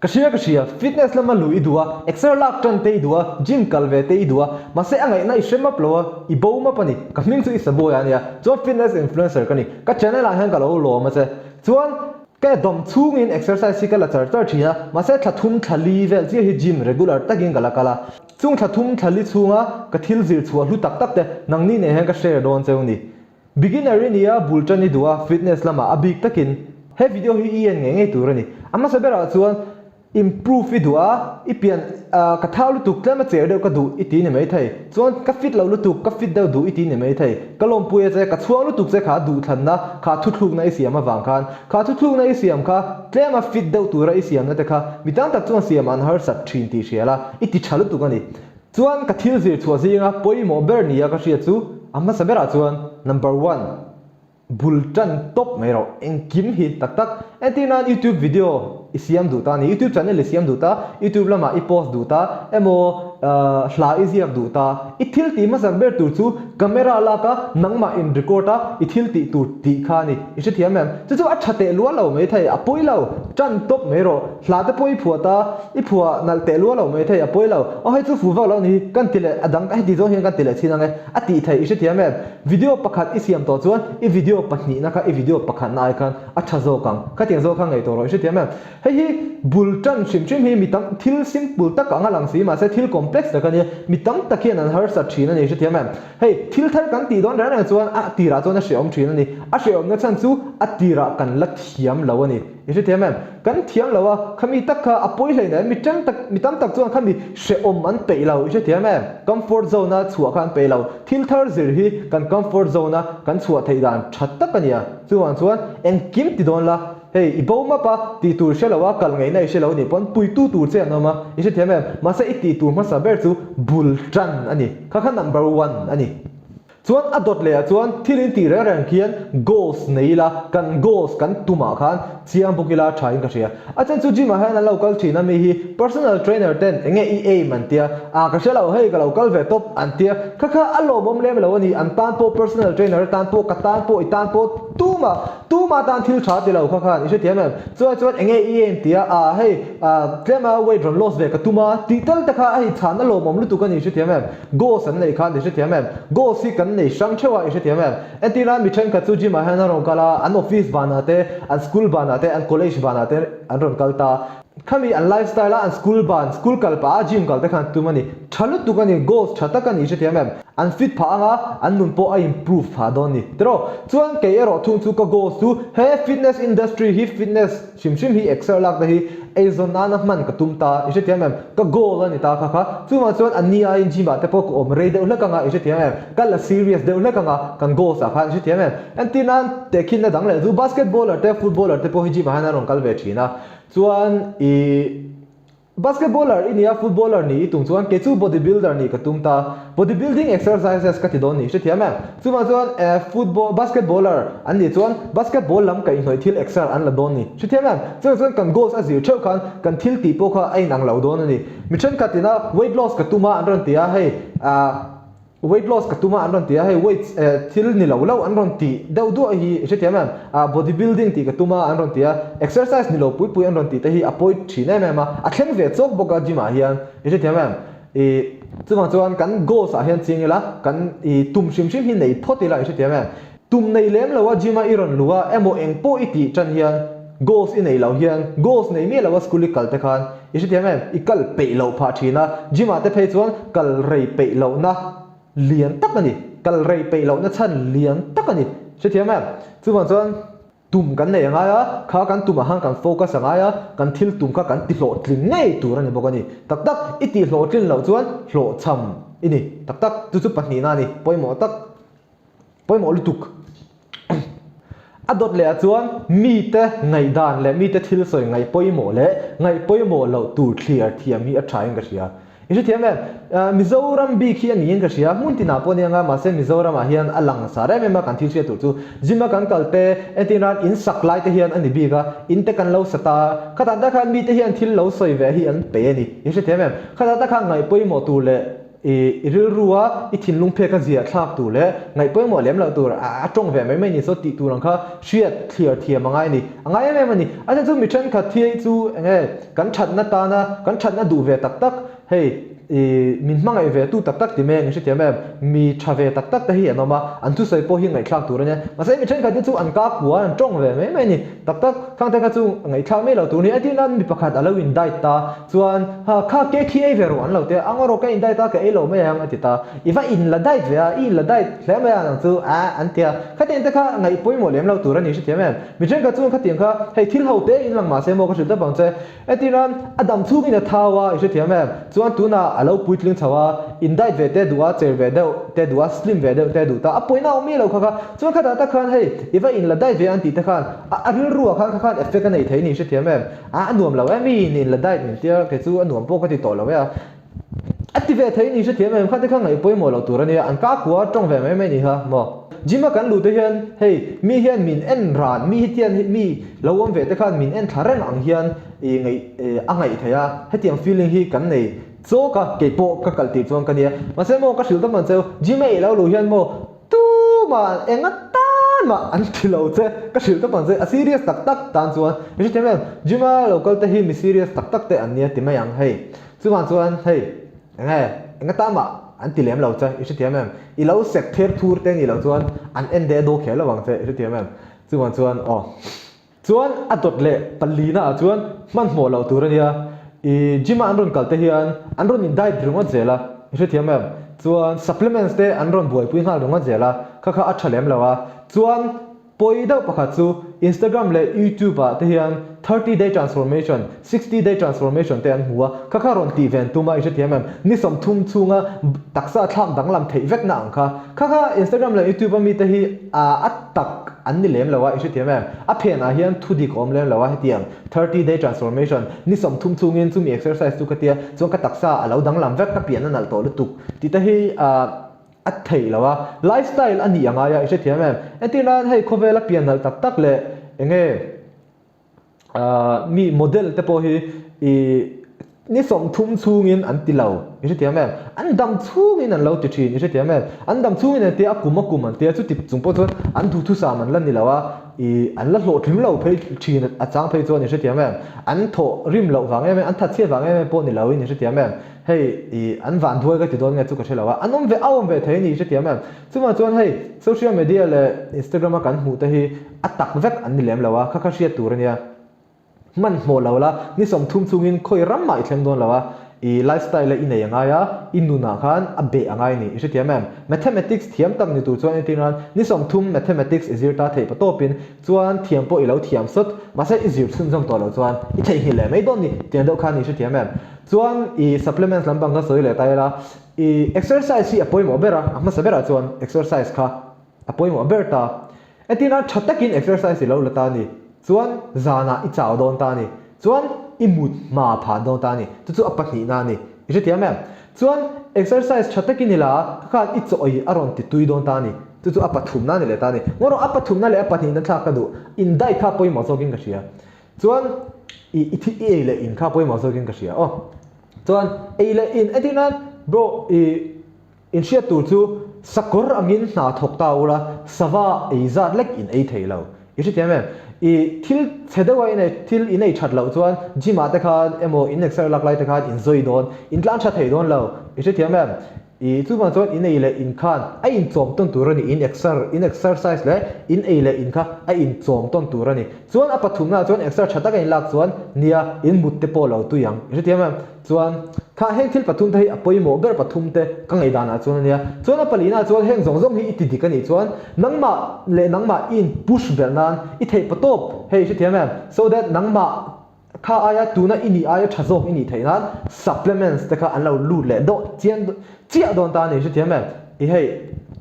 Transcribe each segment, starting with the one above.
kashia fitness lama lui dua exer lak tan te dua gym kalve te dua mase angai na ishema plowa ibo ma pani kaming chu isabo ya nia cho fitness influencer kani ka channel a han ka lo ma se chuan cái dom chung in exercise cái là char char thia mà sẽ thathum thali vel chi hi gym regular takin gala kala chung thathum thali chunga ka thil zir chua hlu tak tak te nangni ne he ka share don cheuni beginner nia bultani dua fitness lama abik takin he video hi en nge turani amma sabera chuan improve vidua ipian ka thau tuk tlama cher deu ka du iti ne mai thai chuan ka fit lo lu tuk ka fit deu du iti ne mai thai kalom puye che ka chuang lu tuk che kha du than na kha thu thluk na isiam awang khan kha thu thluk na isiam kha tlema fit deu tu ra isiam na te kha mitang tak chuan siam an har sat thin ti hriala iti thalu tuk ani chuan ka thil zir chua zinga poimo ber nia ka hria chu amma sabera chuan number 1 bultan top mero engkim hi tak tak antina YouTube video isiam du ta ni YouTube channel isiam du ta YouTube lama I post du ta emo hla isiam du ta ithil ti ma sakber tur chu camera la ka nangma in record ta ithil ti tur ti kha ni ise thiam em chu athate lua lo me thai apoi lo chan top mero hla te poi phuata I phua nal te lua lo me thai apoi lo o hai chu fu va lo ni kan tile adang ka di zo hian kan tile chinangai ati thai ise thiam em video pakhat isiam to chuan I video pahni na ka I video pakhat na ai kan atha zo kang ka tiang zo khang ngai to ro ise thiam em hei bultan shim hi mitam thil simple tak anga lang si ma se thil complex ta kani mitam takhian an har sa thina ni se thiam em hei thil thar kan ti don ra chuan a tira chuan a sheom thina ni a sheom na chan chu a tira kan lak thiam lo ani se thiam em kan thiam lo a khami tak kha apoi hlei na mitam tak chuan khami sheom an pe lo se thiam em comfort zone na chua khan pe lo thil thar zir hi kan comfort zone na kan chua thei dan that tak ania chuan en kim ti don la hey ibo ma pa ti tur shelawa kal ngai nai shelo ni pon pui tu tur che no ma ise thiam em ma sa iti tur ma sa ber chu bultan ani kha number 1 ani chuan adot le chuan thilin ti ra rang khian goals neila kan goals kan tuma khan chiam bukila thain ka ria achan chu jima hana local thina mi hi personal trainer ten enge ea man tia a ka shelo hei ka local ve top an tia kha alo mom lem lo ani an tan po personal trainer tan po ka tan po itan po tuma tan thil tha ti lo kha ise thiam em chuan enge ea tia a hei klema weight from loss ve ka tuma tital ta kha ai than alo mom lu tu kan ise thiam em goals an nei khan ise thiam em goals hi kan nei sang chewa ise thiam em antina mi chen ka chu ji ma hana ro kala an office banate an school banate an college banate an ron kalta khami an lifestyle an school kalpa gym kalta khan tumani thalu tukani goals thata kan ise thiam em an fit pha anga an nun po a improve pha doni tro chuan ke ero thung chu ka goals tu he fitness industry hi fitness shim hi exer lak da hi azon na man ka tumta ise thiam em ka goal ani ta kha chuan ania in jima te pok om re de ulakanga ise thiam em kala serious de ulakanga kan goals a khan ise thiam em antina te khin na dang le du basketballer te footballer te po hi jima hana ron kalve thina chuan basketballer inia footballer ni tung chuan ke chu bodybuilder ni ka tumta bodybuilding exercises ka ti don ni se thiama chuan football basketballer an ni chuan basketball lam ka inhoi thil exer an la don ni se thiama chuan kan goals azir theu khan kan thil ti po kha ai nang lo don ani mission ka tina weight loss ka tuma an ron tia hei weight loss ka tuma an ron tia hei weight thil ni lo an ron ti deu du hi se thiama bodybuilding ti ka tuma an ron tia exercise ni lo pui an ron ti te hi apoi thina ma a thleng ve chok boka jima hian se thiama chuan kan goals a hian chingela kan tum shim hi nei photila se thiama tum nei lem lo wa jima iron luwa emo engpo iti chan hian goals in nei lo hian goals nei me lo school kal te khan se thiama ikal pe lo pha thina jima te phei chuan kal rei pe lo na lian tak ani kal rei pe lo na chan lian tak ani se thiama chuan tum kan nei anga ya kha kan tum hang kan focus anga ya kan thil tum kha kan ti hlo tling nei tur ani bokani tak iti hlo tlin lo chuan hlo cham ini tak chu pahni na ni poimo lutuk adot le chuan mi te ngai dan le mi te thil soi ngai poimo le ngai poimo lo tur clear thiam mi a trying ka ria ise thiam Mizoram bi khian yin ka sia muntina ponianga ma se Mizoram a hian alang sare me ma kan thil se tu chu jima kan kalte etinan in saklai te hian ani bi ga in te kan lo sata khata da khan mi te hian thil lo soi ve hi an pe ni ise thiam khata da khan ngai poimo tu le ril ruwa I thin lung phe ka zia thlak tu le ngai poi mo lem lo tur a tong ve mai ni so ti tu rang kha hriat clear thia mangai ni angai em ani a chu mi chen kha thi chu nge kan that na ta na kan that na du ve tak tak hei min mangai ve tu tak tak ti me ngi ti me mi tha ve tak tak ta hi anoma an tu sai po hi ngai thlak tur nya ma sai mi chen kha ti chu an ka kuwa an tong ve mai ni tak tak khang ta kha chu ngai thak me lo tu ni ati nan mi pakhat alo in dai ta chuan ha kha ke thi e ve ro an lo te angoro ka in dai ta ka e lo me yang ati ta iwa in la dai ve a in la dai hle me an chu a an tia kha ten ta kha ngai poi mo lem lo tur ani ti me mi chen kha chu kha tiang kha hei thil ho te in lang ma se mo ka sil ta bang che ati ran adam chu in thawa I ti me chuan tu na alo puitling chawa in dai ve te duwa cher ve de te duwa slim ve de te du ta apoi na mi lo kha kha chuan kha ta khan hei iwa in la dai ve an ti ta khan a ril ruwa khan effect nei thei ni ti me a nuam lo mi in la dai ni tia ke chu anuam po ka ti to lo ya active thei ni ti me kha ta khan ngai poi mo lo tur ani an ka kuwa tong ve mai ni ha mo jima kan lu te hian hei mi hian min en ran mi hian mi lawom ve te khan min en thareng ang hian ngai angai theya hetiang feeling hi kan nei so ka ke po ka kalti chuan kan ya ma se mo ka sil ta man cheu jima e lo lu hian mo tu ma enga tan ma an thilo che ka sil ta man che a serious tak tak tan chuan ni te me jima local te hi mi serious tak tak te an nia ti mai ang hei chuan hei enga ta ma an ti lem lo cha I ti mem I lo sek ther thur te ni lo chuan an en de do khel lawang che I ti mem chuan chuan a dot le palina chuan man mo lo tur ania jima an ron kal te hian an ron in dai drunga chela I ti mem chuan supplements te an ron boi pui hal runga chela kha a thalem lawa chuan poi da pakha chu Instagram le YouTube a te hian 30 day transformation 60 day transformation te an huwa kha ron ti ven tuma I ti mem ni som thum chunga taksa thlam danglam thei vek na angkha kha Instagram le YouTube mi te hi a tak an ni lem lawa I ti mem a phen a hian thudi kom lem lawa hetiang 30 day transformation ni som thum chungin chumi exercise tu ka tia chong ka taksa alo danglam vek ka pian an al to lutuk ti ta hi a thei lawa lifestyle ani anga ya I ti mem etinan hei khovela pian al tak tak le enge mi model te po hi ni som thum chungin an ti lo I ti mem an dam chungin an lo ti thin I ti mem an dam chungin an ti akum an ti chu tip chung po chon an thu thu sam an lan ni lawa an la hlo thim lo phei thin a chang phei chon I ti mem an tho rim lo wang em an that che wang em po ni lo I ti mem hei an van dhuai ka ti don nge chu ka thelawa anom ve awom ve thei ni I ti mem chuan hei social media le Instagram kan hu te hi atak vek an ni lem lawa kha hriat tur ania man mo lo la ni som thum chungin khoi ram mai thleng don lawa lifestyle le inei anga ya inuna khan abe angai ni I ti mem mathematics thiam tak ni tu chuan etinan ni som thum mathematics easier ta thei patopin chuan thiam po ilo thiam sot ma se easier sun jong to lo chuan I thei hi le mai don ni tian do khan I ti mem chuan supplements lambang ka soi le tai la exercise hi apoi mo bera ama sabera chuan exercise kha apoi mo berta etina thatakin exercise lo lata ni chuan zana I chaw don ta ni chuan imut ma pha don ta ni chu apahni na ni I ti mem chuan exercise thatakin ila kha I choi aron ti tui don ta ni chu apathum na ni le ta ni ngoro apathum na le apahni na thak ka du in dai kha poi mo zoking ka sia chuan I le in kha poi mo zoking ka sia chuan le in etina bro in shia tur chu sakor angin na thok ta ula sawa zat lek in thei lo I ti mem thil chedawa in thil in chat lo chuan jima te khan emo in exer lak lai te khan enjoy don in tlan tha thei don lo I ti mem chu ma chuan in le in khan a in chom ton tur ani in exercise le in le in kha a in chom ton tur ani chuan a pathum na chuan exer thata ka in lak chuan nia in mut te po lo tu yang I ti mem chuan kha heng thil pathum thei apoi mo ber pathum te ka ngai dana chuan ania chuan a palina chuan heng zong hi iti dikani chuan nangma in push bernan I thei patop hei ti mem so that nangma kha aya tuna ini aya thazok ini theinan supplements te kha anlo lu le do chia don ta ni ti mem hei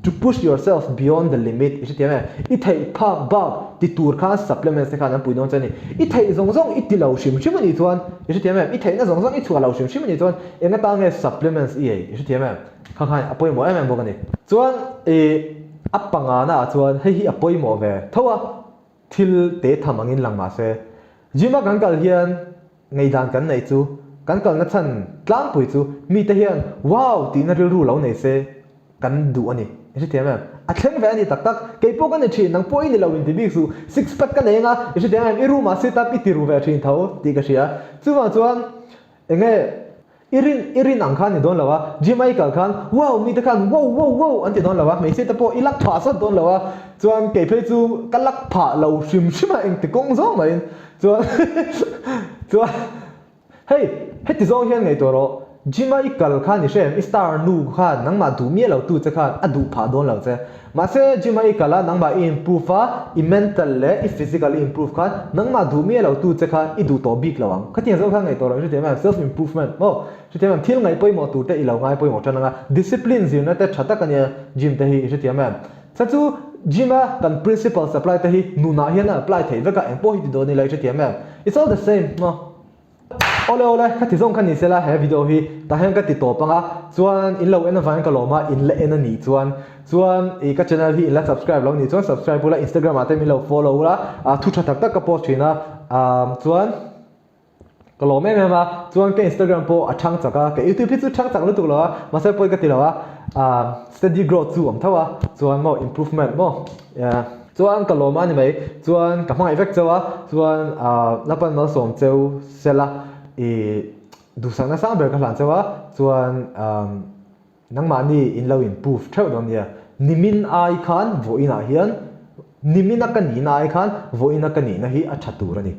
to push yourself beyond the limit ti mem I thei pha ba ti tur kha supplements te kha na pui don chani I thei zong I ti lo shim ani chuan ti mem I thei na zong I chu lo shim ani chuan enga ta nge supplements ti mem kha apoi mo em bo kani chuan apanga na chuan hei hi apoi mo ve thowa thil te thamangin langma se jima kan kal hian ngei dan kan nei chu kan kal na chan tlang pui chu mi te hian wow ti na ril ru lo nei se kan du ani isi tiam em a thleng ve ani tak tak ke po kan thi nang poi ni lo in ti bi su six pack kan enga isi tiam em iru ma se ta pi ti ru ve thin thau ti ka sia chuwa chuan enge irin ang khan ni don lawa Jamaica khan wow mi ta khan wow an ti don lawa me se ta po ilak pha sa don lawa chuan ke phei chu kalak pha lo shim shima eng ti kong zo mai chuan hey heti zo hian ngai to ro Jamaica khan ni shem star nu khan nang ma du mi lo tu cha khan adu pha don lo che ma se Jamaica la nang ma improve a i mental le i physically improve khan nang ma du mi lo tu cha khan i du to big lawang khatian zo khan ngai to ro je ma self improvement mo je te ma thil ngai poi mo tu te i lo ngai poi mo chana nga discipline zin na te thata kan ya gym te hi je te ma sa chu gym a kan principle supply te hi nu na hian apply thei veka eng po hi do ni lai je te ma it's all the same mo ole khati zong khan ni sela he video hi ta hen ka ti to panga chuan in lo en van ka loma in le en ani chuan e ka channel hi in la subscribe lo ni chuan subscribe pula Instagram ate mi lo follow la thu tha tak tak ka post thina chuan ka lo me ma chuan ke Instagram po athang chaka ke YouTube hi chu thang chak lu tu lo ma se poi ka ti lo steady growth chu am thawa chuan mo improvement mo chuan ka loma ni mai chuan ka hmang effect chawa chuan lapan mal som cheu sela du sang na sang ber ka hlan chawa chuan nang ma ni in lo improve theu don ya nimin ai khan vo ina hian nimina kan ni na ai khan vo ina kan ni na hi a thatur ani